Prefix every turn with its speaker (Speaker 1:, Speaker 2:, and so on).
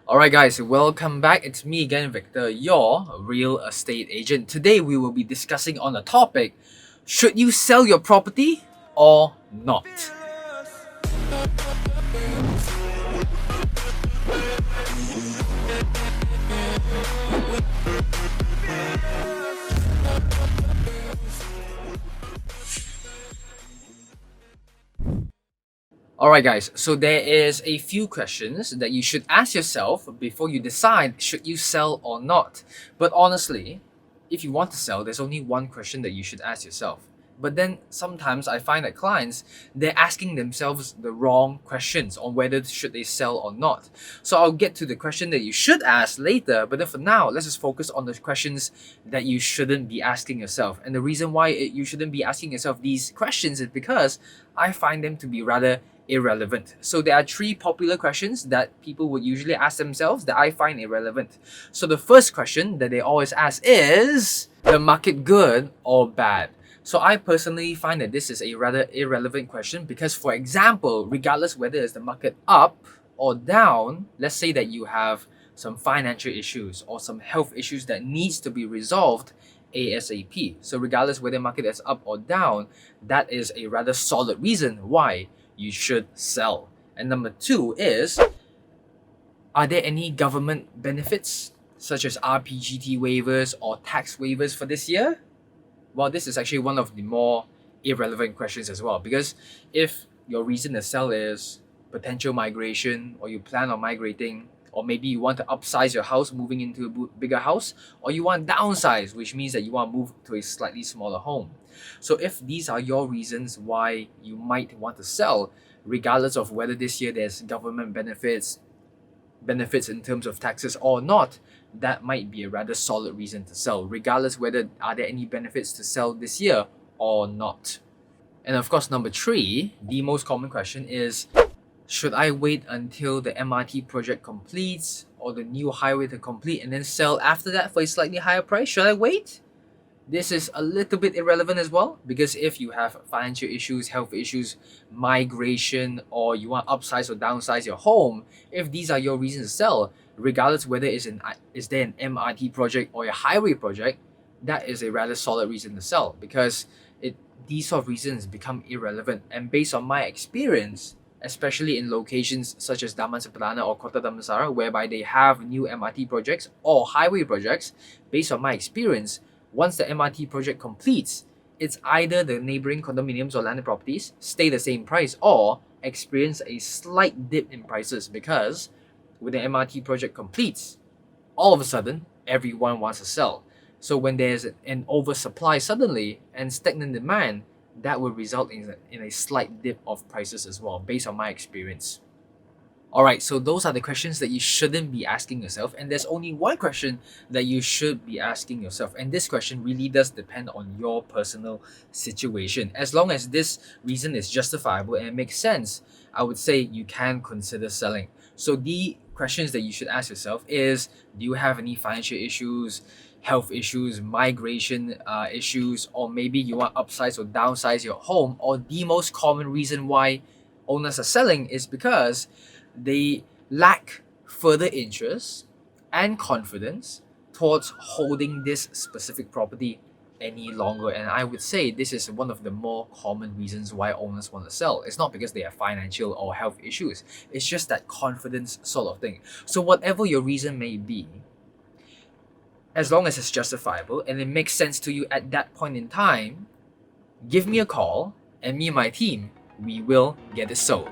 Speaker 1: Alright guys, welcome back. It's me again, Victor, your real estate agent. Today we will be discussing on a topic, should you sell your property or not? Alright guys, so there is a few questions that you should ask yourself before you decide should you sell or not. But honestly, if you want to sell, there's only one question that you should ask yourself. But then sometimes I find that clients, they're asking themselves the wrong questions on whether should they sell or not. So I'll get to the question that you should ask later, but then for now, let's just focus on the questions that you shouldn't be asking yourself. And the reason why you shouldn't be asking yourself these questions is because I find them to be rather irrelevant. So there are three popular questions that people would usually ask themselves that I find irrelevant. So the first question that they always ask is, the market good or bad? So I personally find that this is a rather irrelevant question because, for example, regardless whether it's the market up or down, let's say that you have some financial issues or some health issues that needs to be resolved ASAP. So regardless whether the market is up or down, that is a rather solid reason why you should sell. And number two is, are there any government benefits such as RPGT waivers or tax waivers for this year? Well, this is actually one of the more irrelevant questions as well, because if your reason to sell is potential migration, or you plan on migrating, or maybe you want to upsize your house moving into a bigger house, or you want downsize, which means that you want to move to a slightly smaller home. So if these are your reasons why you might want to sell, regardless of whether this year there's government benefits in terms of taxes or not, that might be a rather solid reason to sell, regardless whether are there any benefits to sell this year or not. And of course, number three, the most common question is, should I wait until the MRT project completes or the new highway to complete and then sell after that for a slightly higher price? Should I wait? This is a little bit irrelevant as well, because if you have financial issues, health issues, migration, or you want to upsize or downsize your home, if these are your reasons to sell, regardless whether is there an MRT project or a highway project, that is a rather solid reason to sell, because these sort of reasons become irrelevant. And based on my experience, especially in locations such as Damansara Perdana or Kota Damansara, whereby they have new MRT projects or highway projects, based on my experience, once the MRT project completes, it's either the neighboring condominiums or landed properties stay the same price or experience a slight dip in prices, because when the MRT project completes, all of a sudden, everyone wants to sell. So when there's an oversupply suddenly and stagnant demand, that will result in a slight dip of prices as well, based on my experience. Alright, so those are the questions that you shouldn't be asking yourself, and there's only one question that you should be asking yourself, and this question really does depend on your personal situation. As long as this reason is justifiable and it makes sense, I would say you can consider selling. So the questions that you should ask yourself is, do you have any financial issues, health issues, migration issues, or maybe you want to upsize or downsize your home, or the most common reason why owners are selling is because they lack further interest and confidence towards holding this specific property any longer. And I would say this is one of the more common reasons why owners want to sell. It's not because they have financial or health issues, it's just that confidence sort of thing. So whatever your reason may be, as long as it's justifiable and it makes sense to you at that point in time, give me a call, and me and my team, we will get it sold.